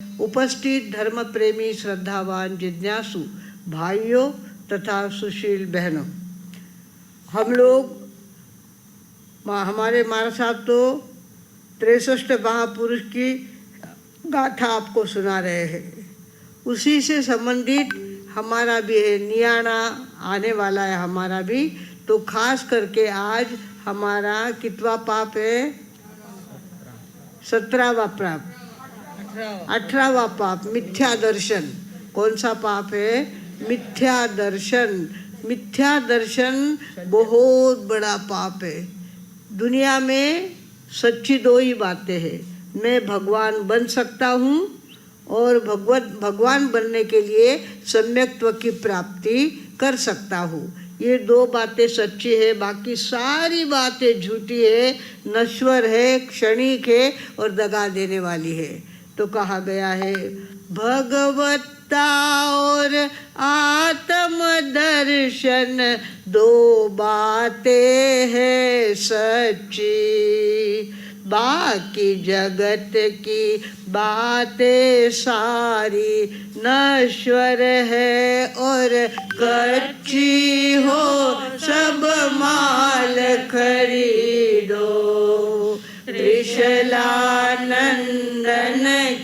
उपस्थित धर्म प्रेमी श्रद्धावान जिज्ञासु भाइयों तथा सुशील बहनों, हम लोग हमारे महाराज साहब तो 63 महापुरुष की गाथा आपको सुना रहे हैं। उसी से संबंधित हमारा भी है, नियाणा आने वाला है हमारा भी। तो खास करके आज हमारा कितवा पाप है? 17वां पाप, 18वां पाप मिथ्या दर्शन। कौन सा पाप है? मिथ्या दर्शन। मिथ्या दर्शन बहुत बड़ा पाप है। दुनिया में सच्ची दो ही बातें हैं, मैं भगवान बन सकता हूँ और भगवान बनने के लिए सम्यक्त्व की प्राप्ति कर सकता हूँ। ये दो बातें सच्ची है, बाकी सारी बातें झूठी है, नश्वर है, क्षणिक है और दगा देने वाली है। तो कहा गया है भगवत्ता और आत्म दर्शन दो बातें हैं सच्ची, बाकी जगत की बातें सारी नश्वर है और कच्ची हो सब माल खरीदो। त्रिशलानंदन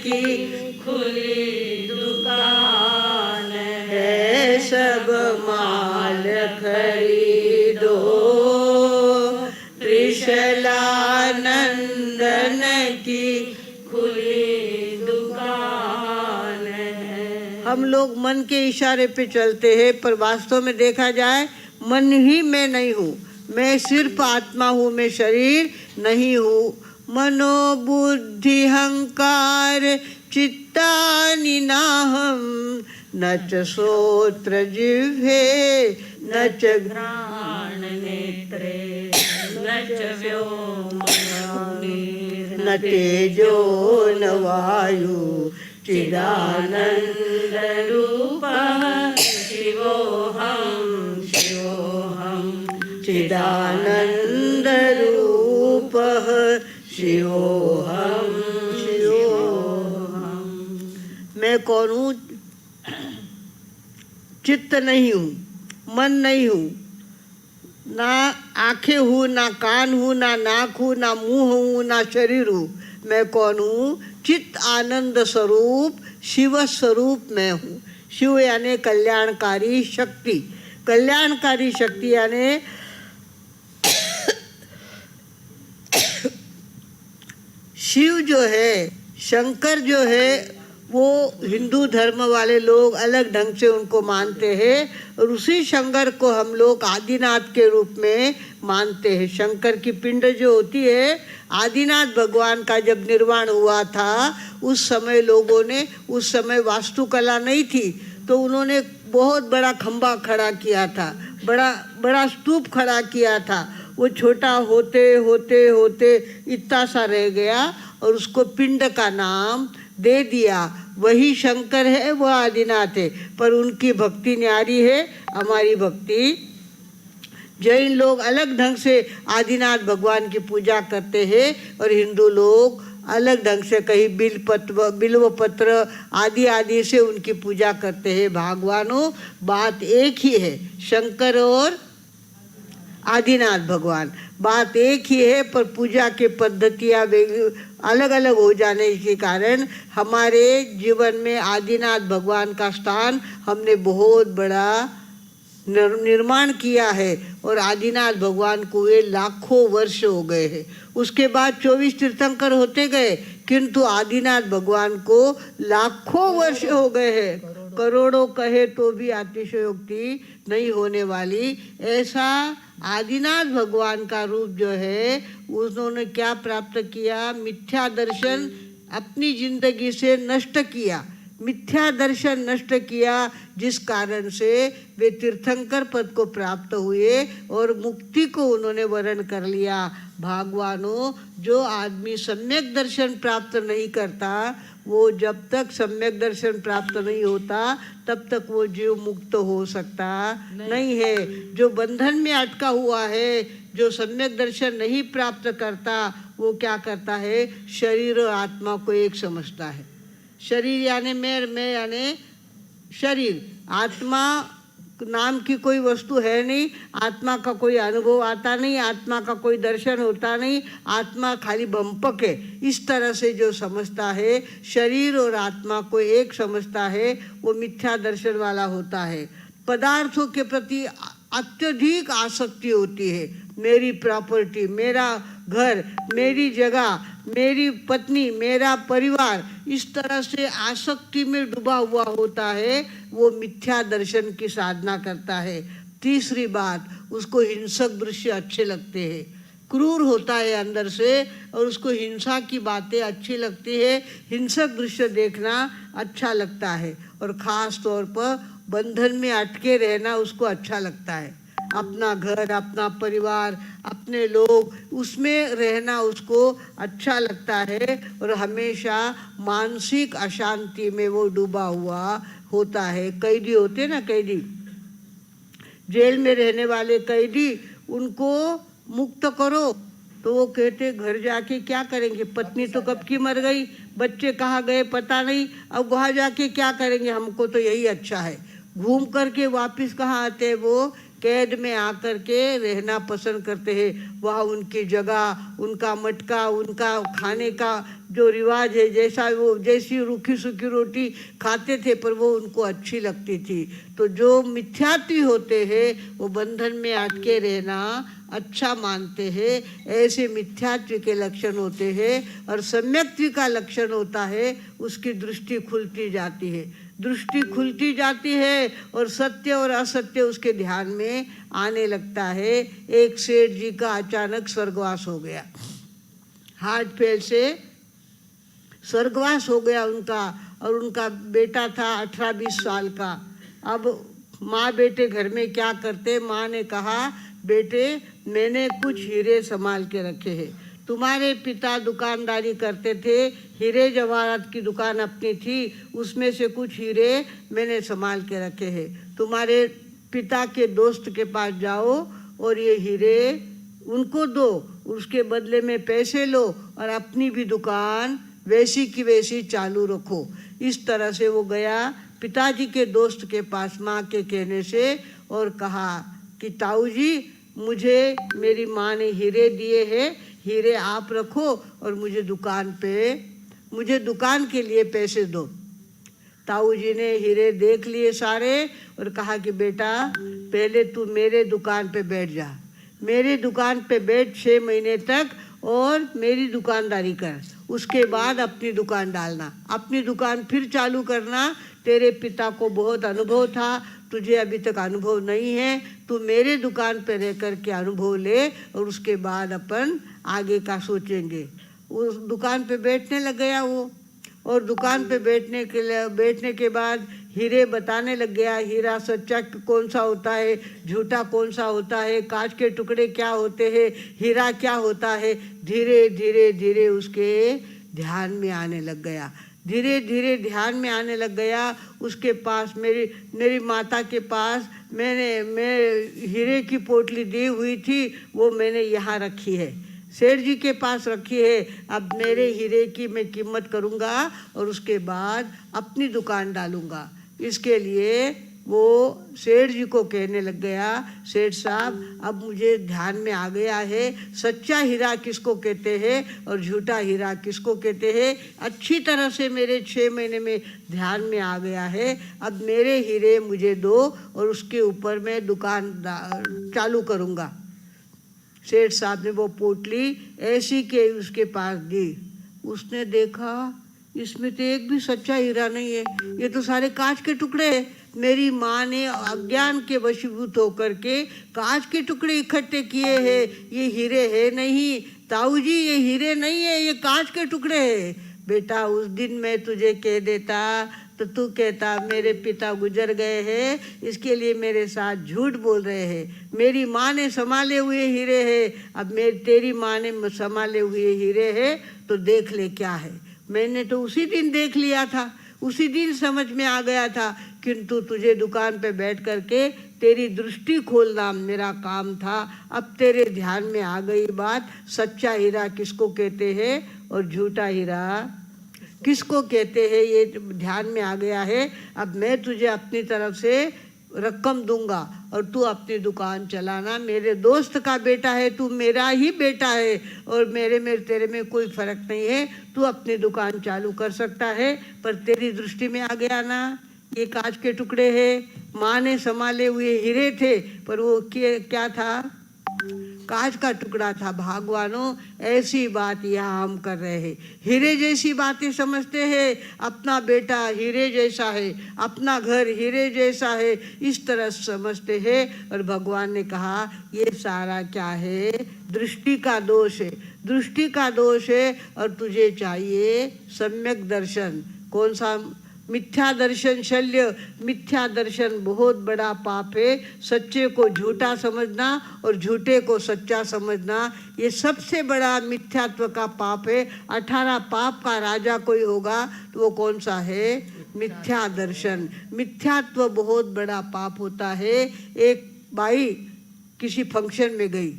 की खुली दुकान है, सब माल खरीदो। त्रिशलानंदन की खुली दुकान है। हम लोग मन के इशारे पे चलते हैं, पर वास्तव में देखा जाए मन ही मैं नहीं हूँ। मैं सिर्फ आत्मा हूँ, मैं शरीर नहीं हूँ। मनोबुद्धि हंकार चित्तानि नाहं, न च श्रोत्र जिह्वे न च घ्राण नेत्रे न च व्योम न तेजो न वायु चिदानंद रूपः शिवोऽहं शिवोऽहं चिदानंद रूपः शिवोऽहं शिवोऽहं। मैं कौन हूँ? चित्त नहीं हूँ, मन नहीं हूँ, ना आँखें हूँ, ना कान हूँ, ना नाक हूँ, ना मुँह हूँ, ना शरीर हूँ। मैं कौन हूँ? चित्त आनंद स्वरूप शिव स्वरूप मैं हूँ। शिव यानी कल्याणकारी शक्ति। कल्याणकारी शक्ति यानी शिव जो है, शंकर जो है, वो हिंदू धर्म वाले लोग अलग ढंग से उनको मानते हैं और उसी शंकर को हम लोग आदिनाथ के रूप में मानते हैं। शंकर की पिंड जो होती है, आदिनाथ भगवान का जब निर्वाण हुआ था उस समय लोगों ने, उस समय वास्तुकला नहीं थी, तो उन्होंने बहुत बड़ा खंबा खड़ा किया था, बड़ा स्तूप खड़ा किया था। वो छोटा होते होते होते इतना सा रह गया और उसको पिंड का नाम दे दिया। वही शंकर है, वो आदिनाथ है, पर उनकी भक्ति न्यारी है, हमारी भक्ति। जैन लोग अलग ढंग से आदिनाथ भगवान की पूजा करते हैं और हिंदू लोग अलग ढंग से कहीं बिल्व पत्र आदि आदि से उनकी पूजा करते हैं। भगवानों, बात एक ही है, शंकर और आदिनाथ भगवान बात एक ही है, पर पूजा के पद्धतियाँ अलग अलग हो जाने के कारण हमारे जीवन में आदिनाथ भगवान का स्थान हमने बहुत बड़ा निर्माण किया है और आदिनाथ भगवान को ये लाखों वर्ष हो गए हैं। उसके बाद 24 तीर्थंकर होते गए, किंतु आदिनाथ भगवान को लाखों वर्ष हो गए हैं। करोड़ों कहे तो भी अतिशयोक्ति नहीं होने वाली। ऐसा आदिनाथ भगवान का रूप जो है, उन्होंने क्या प्राप्त किया? मिथ्या दर्शन अपनी जिंदगी से नष्ट किया, मिथ्या दर्शन नष्ट किया, जिस कारण से वे तीर्थंकर पद को प्राप्त हुए और मुक्ति को उन्होंने वर्ण कर लिया। भगवानों, जो आदमी सम्यक दर्शन प्राप्त नहीं करता, वो जब तक सम्यक दर्शन प्राप्त नहीं होता तब तक वो जीव मुक्त हो सकता नहीं है। जो बंधन में अटका हुआ है, जो सम्यक दर्शन नहीं प्राप्त करता, वो क्या करता है? शरीर और आत्मा को एक समझता है। शरीर यानी मैं यानी शरीर। आत्मा नाम की कोई वस्तु है नहीं, आत्मा का कोई अनुभव आता नहीं, आत्मा का कोई दर्शन होता नहीं, आत्मा खाली बंपक है। इस तरह से जो समझता है शरीर और आत्मा को एक समझता है, वो मिथ्या दर्शन वाला होता है। पदार्थों के प्रति अत्यधिक आसक्ति होती है। मेरी प्रॉपर्टी, मेरा घर, मेरी जगह, मेरी पत्नी, मेरा परिवार, इस तरह से आसक्ति में डूबा हुआ होता है, वो मिथ्या दर्शन की साधना करता है। तीसरी बात, उसको हिंसक दृश्य अच्छे लगते हैं। क्रूर होता है अंदर से और उसको हिंसा की बातें अच्छी लगती है, हिंसक दृश्य देखना अच्छा लगता है। और ख़ास तौर पर बंधन में अटके रहना उसको अच्छा लगता है। अपना घर, अपना परिवार, अपने लोग, उसमें रहना उसको अच्छा लगता है और हमेशा मानसिक अशांति में वो डूबा हुआ होता है। कैदी होते ना, कैदी, जेल में रहने वाले कैदी, उनको मुक्त करो तो वो कहते घर जाके क्या करेंगे, पत्नी तो कब की मर गई, बच्चे कहाँ गए पता नहीं, अब वहाँ जाके क्या करेंगे, हमको तो यही अच्छा है। घूम करके वापस कहाँ आते हैं, वो कैद में आकर के रहना पसंद करते हैं। वहाँ उनकी जगह, उनका मटका, उनका खाने का जो रिवाज है, जैसा वो जैसी रूखी सूखी रोटी खाते थे पर वो उनको अच्छी लगती थी। तो जो मिथ्यात्वी होते हैं वो बंधन में अटके रहना अच्छा मानते हैं, ऐसे मिथ्यात्व के लक्षण होते हैं। और सम्यक्त्व का लक्षण होता है उसकी दृष्टि खुलती जाती है, दृष्टि खुलती जाती है और सत्य और असत्य उसके ध्यान में आने लगता है। एक सेठ जी का अचानक स्वर्गवास हो गया, हार्ट फेल से स्वर्गवास हो गया उनका, और उनका बेटा था 18-20 साल का। अब माँ बेटे घर में क्या करते, माँ ने कहा बेटे मैंने कुछ हीरे संभाल के रखे हैं, तुम्हारे पिता दुकानदारी करते थे, हीरे जवाहरात की दुकान अपनी थी, उसमें से कुछ हीरे मैंने संभाल के रखे हैं, तुम्हारे पिता के दोस्त के पास जाओ और ये हीरे उनको दो, उसके बदले में पैसे लो और अपनी भी दुकान वैसी की वैसी चालू रखो। इस तरह से वो गया पिताजी के दोस्त के पास माँ के कहने से और कहा कि ताऊ जी मुझे मेरी माँ ने हीरे दिए हैं, हीरे आप रखो और मुझे दुकान के लिए पैसे दो। ताऊ जी ने हीरे देख लिए सारे और कहा कि बेटा पहले तू मेरे दुकान पे बैठ जा, मेरे दुकान पे बैठ 6 महीने तक और मेरी दुकानदारी कर, उसके बाद अपनी दुकान डालना, अपनी दुकान फिर चालू करना। तेरे पिता को बहुत अनुभव था, तुझे अभी तक अनुभव नहीं है, तू मेरे दुकान पे रह कर के अनुभव ले और उसके बाद अपन आगे का सोचेंगे। उस दुकान पे बैठने लग गया वो, और दुकान पे बैठने के बाद हीरे बताने लग गया, हीरा सच्चा कौन सा होता है, झूठा कौन सा होता है, कांच के टुकड़े क्या होते हैं, हीरा क्या होता है। धीरे धीरे धीरे उसके ध्यान में आने लग गया, धीरे धीरे ध्यान में आने लग गया। उसके पास मेरी माता के पास मैं हीरे की पोटली दी हुई थी, वो मैंने यहाँ रखी है, सेठ जी के पास रखी है। अब मेरे हीरे की मैं कीमत करूँगा और उसके बाद अपनी दुकान डालूँगा। इसके लिए वो सेठ जी को कहने लग गया, सेठ साहब अब मुझे ध्यान में आ गया है सच्चा हीरा किसको कहते हैं और झूठा हीरा किसको कहते हैं, अच्छी तरह से मेरे 6 महीने में ध्यान में आ गया है। अब मेरे हीरे मुझे दो और उसके ऊपर मैं दुकान चालू करूँगा। सेठ साहब ने वो पोटली ऐसी के उसके पास दी। उसने देखा इसमें तो एक भी सच्चा हीरा नहीं है, ये तो सारे कांच के टुकड़े हैं। मेरी माँ ने अज्ञान के वशीभूत होकर के कांच के टुकड़े इकट्ठे किए हैं, ये हीरे है नहीं ताऊ जी, ये हीरे नहीं है, ये कांच के टुकड़े हैं। बेटा उस दिन मैं तुझे कह देता तो तू कहता मेरे पिता गुजर गए हैं, इसके लिए मेरे साथ झूठ बोल रहे हैं, मेरी माँ ने संभाले हुए हीरे हैं, अब तेरी माँ ने संभाले हुए हीरे हैं तो देख ले क्या है। मैंने तो उसी दिन देख लिया था, उसी दिन समझ में आ गया था, किंतु तुझे दुकान पे बैठ करके तेरी दृष्टि खोलना मेरा काम था। अब तेरे ध्यान में आ गई बात, सच्चा हीरा किसको कहते हैं और झूठा हीरा किसको कहते हैं ये ध्यान में आ गया है। अब मैं तुझे अपनी तरफ से रकम दूंगा और तू अपनी दुकान चलाना। मेरे दोस्त का बेटा है, तू मेरा ही बेटा है और मेरे तेरे में कोई फर्क नहीं है। तू अपनी दुकान चालू कर सकता है, पर तेरी दृष्टि में आ गया ना ये कांच के टुकड़े हैं। माँ ने संभाले हुए हीरे थे, पर वो क्या था, कांच का टुकड़ा था। भगवानों ऐसी बात यहाँ हम कर रहे हैं। हीरे जैसी बातें समझते हैं, अपना बेटा हीरे जैसा है, अपना घर हीरे जैसा है, इस तरह समझते हैं। और भगवान ने कहा ये सारा क्या है, दृष्टि का दोष है, दृष्टि का दोष है। और तुझे चाहिए सम्यक दर्शन। कौन सा? मिथ्या दर्शन शल्य। मिथ्या दर्शन बहुत बड़ा पाप है। सच्चे को झूठा समझना और झूठे को सच्चा समझना, ये सबसे बड़ा मिथ्यात्व का पाप है। 18 पाप का राजा कोई होगा तो वो कौन सा है? मिथ्या दर्शन। मिथ्यात्व बहुत बड़ा पाप होता है। एक बाई किसी फंक्शन में गई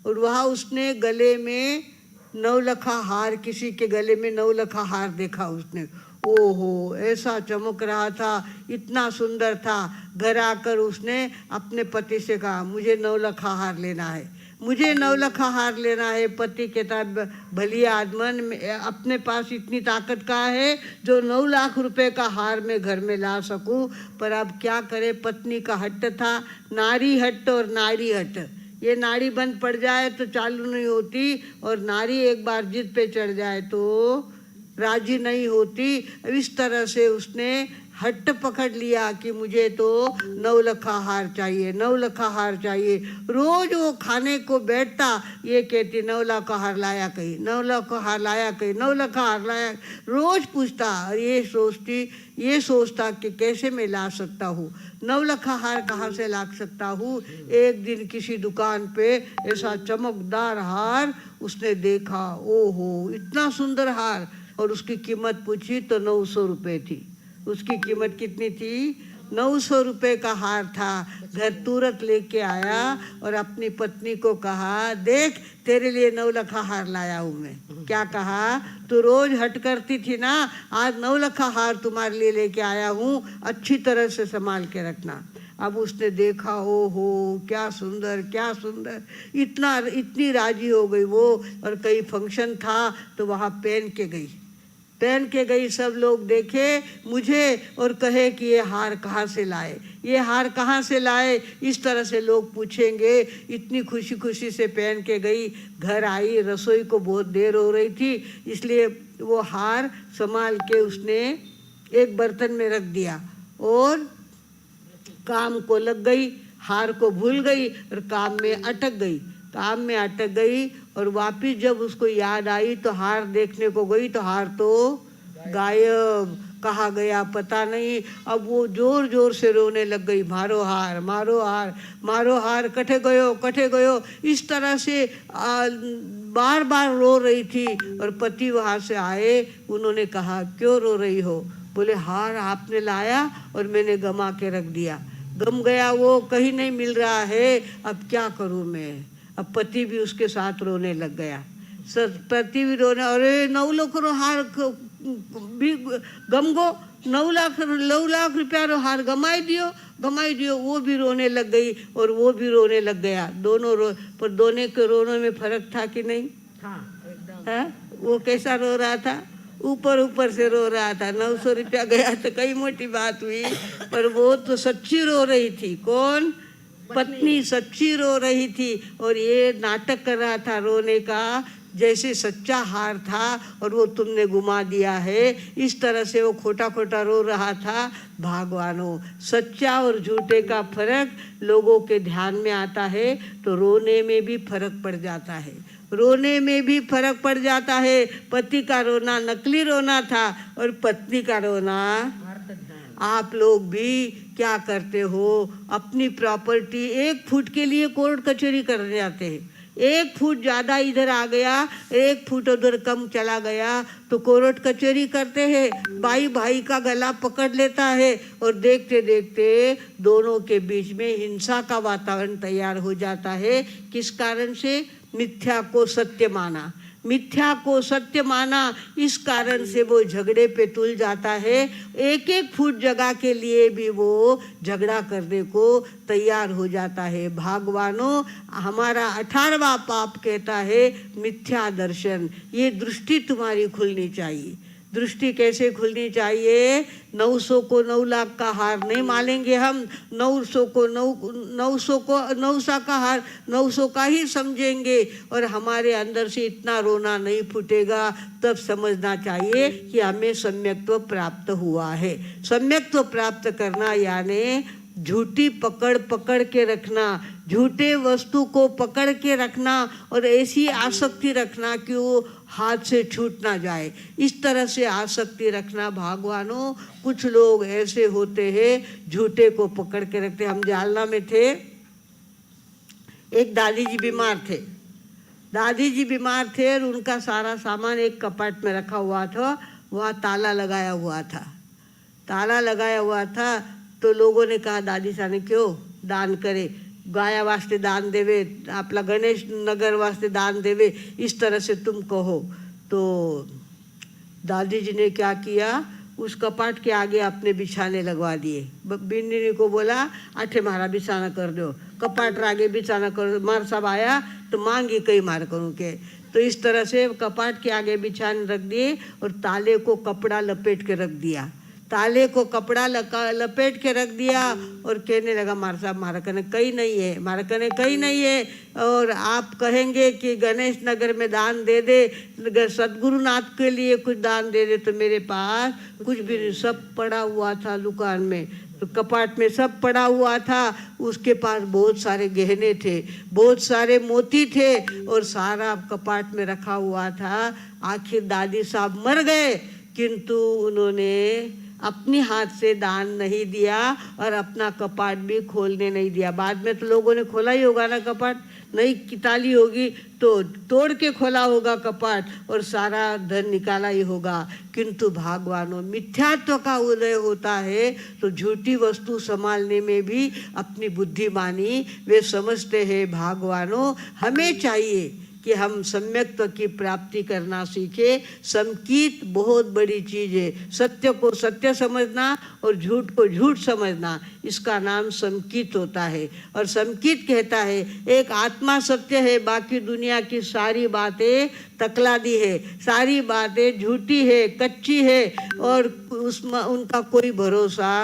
और वहाँ उसने गले में 9 लखा हार, किसी के गले में 9 लखा हार देखा उसने। ओहो, ऐसा चमक रहा था, इतना सुंदर था। घर आकर उसने अपने पति से कहा मुझे 9 लखा हार लेना है, मुझे 9 लखा हार लेना है। पति कहता भली आदमन, अपने पास इतनी ताकत कहाँ है जो 9 लाख रुपए का हार मैं घर में ला सकूं। पर अब क्या करे, पत्नी का हट्ट था। नारी हट्ट और नारी हट्ट, ये नाड़ी बंद पड़ जाए तो चालू नहीं होती, और नारी एक बार जिद पे चढ़ जाए तो राजी नहीं होती। इस तरह से उसने हट्ट पकड़ लिया कि मुझे तो 9 लखा हार चाहिए, 9 लखा हार चाहिए। रोज वो खाने को बैठता, ये कहती 9 लखा हार लाया कहीं, 9 लखा हार लाया कहीं, 9 लखा हार लाया। रोज पूछता और ये सोचता कि कैसे मैं ला सकता हूँ, 9 लखा हार कहाँ से ला सकता हूँ। एक दिन किसी दुकान पे ऐसा चमकदार हार उसने देखा। ओहो, इतना सुंदर हार। और उसकी कीमत पूछी तो 900 रुपये थी। उसकी कीमत कितनी थी? 900 रुपये का हार था। घर तुरंत लेके आया और अपनी पत्नी को कहा देख तेरे लिए 9 लखा हार लाया हूँ मैं। क्या कहा? तू रोज हट करती थी ना, आज 9 लखा हार तुम्हारे लिए लेके आया हूँ, अच्छी तरह से संभाल के रखना। अब उसने देखा, ओहो क्या सुंदर, क्या सुंदर, इतनी राजी हो गई वो। और कहीं फंक्शन था तो वहाँ पहन के गई। सब लोग देखे मुझे और कहे कि ये हार कहाँ से लाए, ये हार कहाँ से लाए, इस तरह से लोग पूछेंगे। इतनी खुशी खुशी से पहन के गई। घर आई, रसोई को बहुत देर हो रही थी, इसलिए वो हार संभाल के उसने एक बर्तन में रख दिया और काम को लग गई। हार को भूल गई और काम में अटक गई। और वापिस जब उसको याद आई तो हार देखने को गई तो हार तो गायब, कहाँ गया पता नहीं। अब वो जोर जोर से रोने लग गई, मारो हार, मारो हार, मारो हार, कटे गयो। इस तरह से बार बार रो रही थी। और पति वहाँ से आए, उन्होंने कहा क्यों रो रही हो? बोले हार आपने लाया और मैंने गमा के रख दिया, गम गया, वो कहीं नहीं मिल रहा है, अब क्या करूं मैं। अब पति भी उसके साथ रोने लग गया। पति भी रोने, अरे 9 लाख हार भी गम गो, 9 लाख रुपया रो हार गमाई दियो। वो भी रोने लग गई और वो भी रोने लग गया। दोनों पर दोनों के रोने में फर्क था कि नहीं? हाँ, एकदम। वो कैसा रो रहा था? ऊपर से रो रहा था। 900 रुपया गया तो कई मोटी बात हुई, पर वो तो सच्ची रो रही थी। कौन? पत्नी सच्ची रो रही थी। और ये नाटक कर रहा था रोने का, जैसे सच्चा हार था और वो तुमने गुमा दिया है। इस तरह से वो खोटा रो रहा था। भगवानों, सच्चा और झूठे का फर्क लोगों के ध्यान में आता है तो रोने में भी फर्क पड़ जाता है। पति का रोना नकली रोना था और पत्नी का रोना। आप लोग भी क्या करते हो? अपनी प्रॉपर्टी 1 फुट के लिए कोर्ट कचहरी करने जाते हैं। 1 फुट ज़्यादा इधर आ गया, 1 फुट उधर कम चला गया तो कोर्ट कचहरी करते हैं। भाई का गला पकड़ लेता है और देखते देखते दोनों के बीच में हिंसा का वातावरण तैयार हो जाता है। किस कारण से? मिथ्या को सत्य माना, मिथ्या को सत्य माना, इस कारण से वो झगड़े पे तुल जाता है। एक एक फुट जगह के लिए भी वो झगड़ा करने को तैयार हो जाता है। भगवानों, हमारा 18वां पाप कहता है मिथ्या दर्शन। ये दृष्टि तुम्हारी खुलनी चाहिए। दृष्टि कैसे खुलनी चाहिए? 900 को 9 लाख का हार नहीं मानेंगे हम। 900 को 900 का हार 900 का ही समझेंगे और हमारे अंदर से इतना रोना नहीं फूटेगा। तब समझना चाहिए कि हमें सम्यक्त्व प्राप्त हुआ है। सम्यक्त्व प्राप्त करना यानी झूठी पकड़ के रखना, झूठे वस्तु को पकड़ के रखना और ऐसी आसक्ति रखना कि वो हाथ से छूट ना जाए। इस तरह से आसक्ति रखना। भगवानों, कुछ लोग ऐसे होते हैं झूठे को पकड़ के रखते। हम जालना में थे, एक दादी जी बीमार थे। दादी जी बीमार थे और उनका सारा सामान एक कपाट में रखा हुआ था, वहाँ ताला लगाया हुआ था। ताला लगाया हुआ था तो लोगों ने कहा दादी साने क्यों दान करे, गाया वास्ते दान देवे, आपला गणेश नगर वास्ते दान देवे, इस तरह से तुम कहो। तो दादी जी ने क्या किया, उस कपाट के आगे अपने बिछाने लगवा दिए। बिन्नी को बोला आठे मारा बिछाना कर दो, कपाट आगे बिछाना कर दो। मार साहब आया तो मांगी कई मार करूँ के। तो इस तरह से कपाट के आगे बिछाने रख दिए और ताले को कपड़ा लपेट के रख दिया। ताले को कपड़ा लपेट के रख दिया और कहने लगा मार साहब मारा कने कहीं नहीं है, मारा कने कहीं नहीं है। और आप कहेंगे कि गणेश नगर में दान दे दे, सद्गुरुनाथ के लिए कुछ दान दे दे, तो मेरे पास कुछ भी नहीं, सब पड़ा हुआ था दुकान में। तो कपाट में सब पड़ा हुआ था। उसके पास बहुत सारे गहने थे, बहुत सारे मोती थे और सारा कपाट में रखा हुआ था। आखिर दादी साहब मर गए, किंतु उन्होंने अपने हाथ से दान नहीं दिया और अपना कपाट भी खोलने नहीं दिया। बाद में तो लोगों ने खोला ही होगा ना कपाट, नई किताली होगी तो तोड़ के खोला होगा कपाट और सारा धन निकाला ही होगा। किंतु भगवानों, मिथ्यात्व का उदय होता है तो झूठी वस्तु संभालने में भी अपनी बुद्धिमानी वे समझते हैं। भगवानों, हमें चाहिए कि हम सम्यक्त्व की प्राप्ति करना सीखे। समकीत बहुत बड़ी चीज़ है। सत्य को सत्य समझना और झूठ को झूठ समझना, इसका नाम समकीत होता है। और समकीत कहता है एक आत्मा सत्य है, बाकी दुनिया की सारी बातें तकलादी है, सारी बातें झूठी है, कच्ची है और उसमें उनका कोई भरोसा।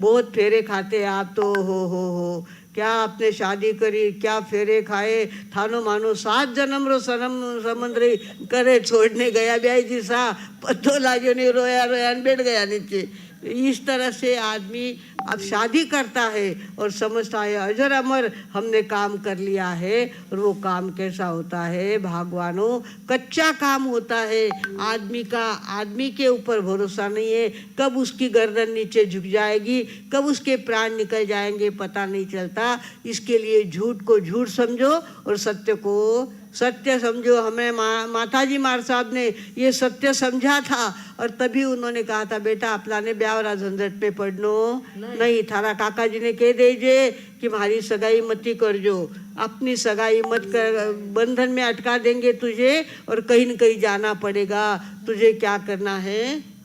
बहुत फेरे खाते आप तो हो क्या आपने शादी करी, क्या फेरे खाए, थानो मानो 7 जन्म रो सनम समंदरी करे छोड़ने गया ब्याई जी सा पत्तो लाजो नहीं, रोया रोया बैठ गया नीचे। इस तरह से आदमी अब शादी करता है और समझता है अजर अमर हमने काम कर लिया है, और वो काम कैसा होता है भगवानों, कच्चा काम होता है। आदमी का आदमी के ऊपर भरोसा नहीं है, कब उसकी गर्दन नीचे झुक जाएगी, कब उसके प्राण निकल जाएंगे पता नहीं चलता। इसके लिए झूठ को झूठ समझो और सत्य को सत्य समझो। हमें माताजी मार साहब ने ये सत्य समझा था और तभी उन्होंने कहा था बेटा अपना ने ब्यावरा झंझट में पढ़नो नहीं। थारा काका जी ने कह दीजिए कि हमारी सगाई मती कर जो, अपनी सगाई मत कर, बंधन में अटका देंगे तुझे और कहीं न कहीं जाना पड़ेगा। तुझे क्या करना है,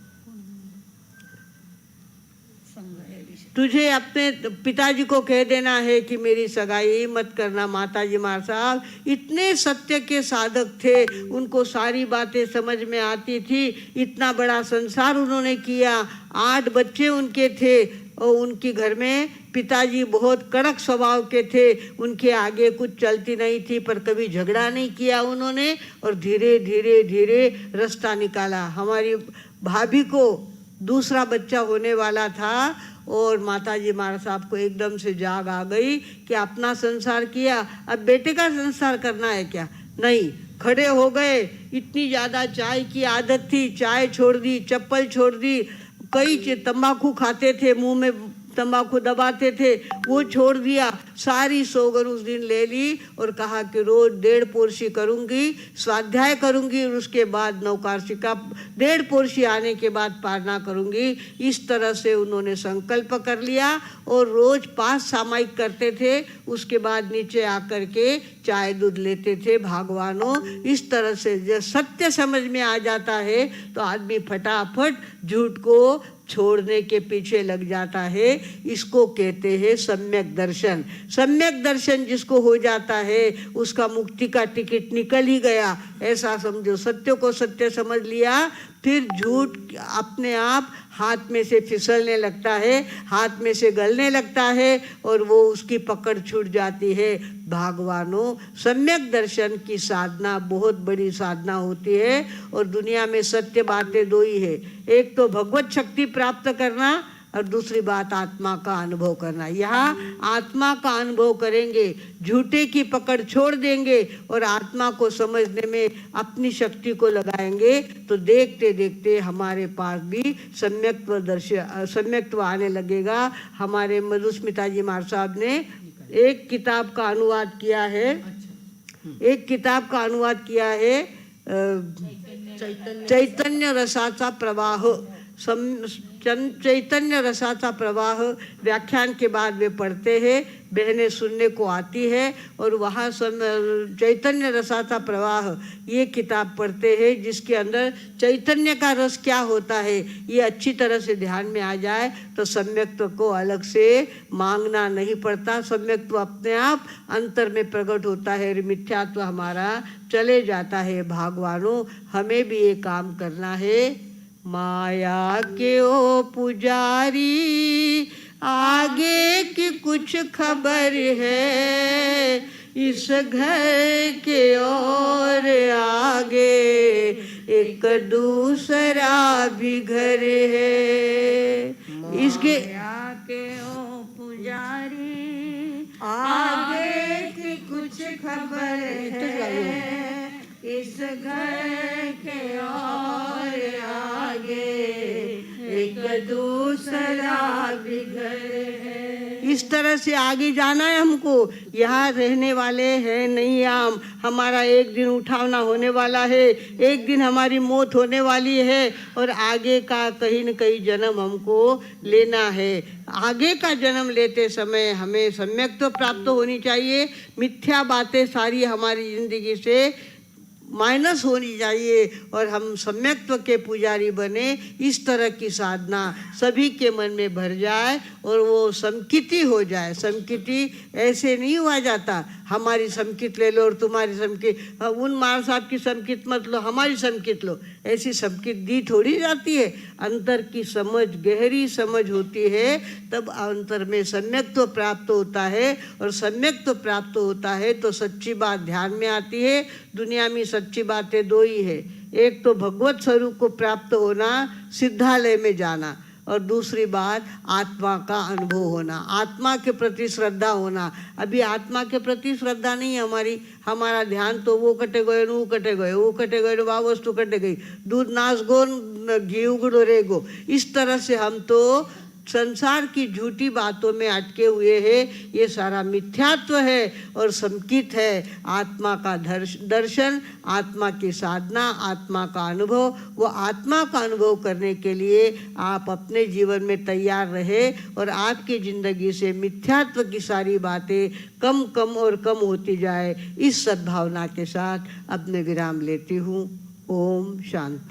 तुझे अपने पिताजी को कह देना है कि मेरी सगाई मत करना। माताजी मार साहब इतने सत्य के साधक थे, उनको सारी बातें समझ में आती थी। इतना बड़ा संसार उन्होंने किया, 8 बच्चे उनके थे और उनके घर में पिताजी बहुत कड़क स्वभाव के थे, उनके आगे कुछ चलती नहीं थी, पर कभी झगड़ा नहीं किया उन्होंने और धीरे धीरे धीरे रास्ता निकाला। हमारी भाभी को दूसरा बच्चा होने वाला था और माताजी मारा साहब को एकदम से जाग आ गई कि अपना संसार किया, अब बेटे का संसार करना है क्या? नहीं, खड़े हो गए। इतनी ज़्यादा चाय की आदत थी, चाय छोड़ दी, चप्पल छोड़ दी, कई तंबाकू खाते थे, मुंह में तंबाकू दबाते थे वो छोड़ दिया, सारी सौगंध उस दिन ले ली और कहा कि रोज 1.5 पोरसी करूंगी, स्वाध्याय करूंगी और उसके बाद नवकार्षिका 1.5 पोरसी आने के बाद पारना करूंगी। इस तरह से उन्होंने संकल्प कर लिया और रोज 5 सामायिक करते थे, उसके बाद नीचे आकर के चाय दूध लेते थे। भगवानों, इस तरह से जब सत्य समझ में आ जाता है तो आदमी फटाफट झूठ को छोड़ने के पीछे लग जाता है। इसको कहते हैं सम्यक दर्शन। सम्यक दर्शन जिसको हो जाता है उसका मुक्ति का टिकट निकल ही गया, ऐसा समझो। सत्य को सत्य समझ लिया, फिर झूठ अपने आप हाथ में से फिसलने लगता है, हाथ में से गलने लगता है और वो उसकी पकड़ छूट जाती है। भगवानों, सम्यक दर्शन की साधना बहुत बड़ी साधना होती है और दुनिया में सत्य बातें 2 ही है, एक तो भगवत शक्ति प्राप्त करना और दूसरी बात आत्मा का अनुभव करना। यहाँ आत्मा का अनुभव करेंगे, झूठे की पकड़ छोड़ देंगे और आत्मा को समझने में अपनी शक्ति को लगाएंगे तो देखते देखते हमारे पास भी सम्यक्त्व आने लगेगा। हमारे मधुस्मिता जी महाराज साहब ने एक किताब का अनुवाद किया है, एक किताब का अनुवाद किया है चैतन्य रसाचा प्रवाह। चैतन्य रसाचा प्रवाह व्याख्यान के बाद वे पढ़ते हैं, बहनें सुनने को आती है और वहाँ चैतन्य रसाचा प्रवाह ये किताब पढ़ते हैं जिसके अंदर चैतन्य का रस क्या होता है ये अच्छी तरह से ध्यान में आ जाए तो सम्यक्त्व को अलग से मांगना नहीं पड़ता। सम्यक्त्व अपने आप अंतर में प्रकट होता है और मिथ्यात्व हमारा चले जाता है। भगवानों, हमें भी ये काम करना है। माया के ओ पुजारी, आगे की कुछ खबर है, इस घर के और आगे एक दूसरा भी घर है। इसके माया के ओ पुजारी, आगे की कुछ खबर है, इस घर के और आगे एक दूसरा भी घर है। इस तरह से आगे जाना है हमको। यहाँ रहने वाले हैं नहीं हम, हमारा एक दिन उठावना होने वाला है, एक दिन हमारी मौत होने वाली है और आगे का कहीं न कहीं जन्म हमको लेना है। आगे का जन्म लेते समय हमें सम्यक्त्व प्राप्त होनी चाहिए। मिथ्या बातें सारी हमारी जिंदगी से माइनस होनी चाहिए और हम सम्यक्त्व के पुजारी बने। इस तरह की साधना सभी के मन में भर जाए और वो समकिति हो जाए। समकिति ऐसे नहीं हुआ जाता, हमारी समकित ले लो और तुम्हारी समकित, उन महाराज साहब की समकित मत लो, हमारी समकित लो, ऐसी समकित दी थोड़ी जाती है। अंतर की समझ, गहरी समझ होती है, तब अंतर में सम्यक्त्व प्राप्त होता है और सम्यक्त्व प्राप्त होता है तो सच्ची बात ध्यान में आती है। दुनिया में सच्ची बातें 2 ही है, एक तो भगवत स्वरूप को प्राप्त होना, सिद्धालय में जाना, और दूसरी बात आत्मा का अनुभव होना, आत्मा के प्रति श्रद्धा होना। अभी आत्मा के प्रति श्रद्धा नहीं है हमारी, हमारा ध्यान तो वो कटे गए, वो कटे गए, वो कटे गए, वह वस्तु कटे गई, दूध नाश गो घी उगड़ो रेगो। इस तरह से हम तो संसार की झूठी बातों में अटके हुए हैं। ये सारा मिथ्यात्व है और संकित है। आत्मा का दर्शन, आत्मा की साधना, आत्मा का अनुभव, वो आत्मा का अनुभव करने के लिए आप अपने जीवन में तैयार रहे और आपकी जिंदगी से मिथ्यात्व की सारी बातें कम कम और कम होती जाए। इस सद्भावना के साथ अपने विराम लेती हूँ। ओम शांति।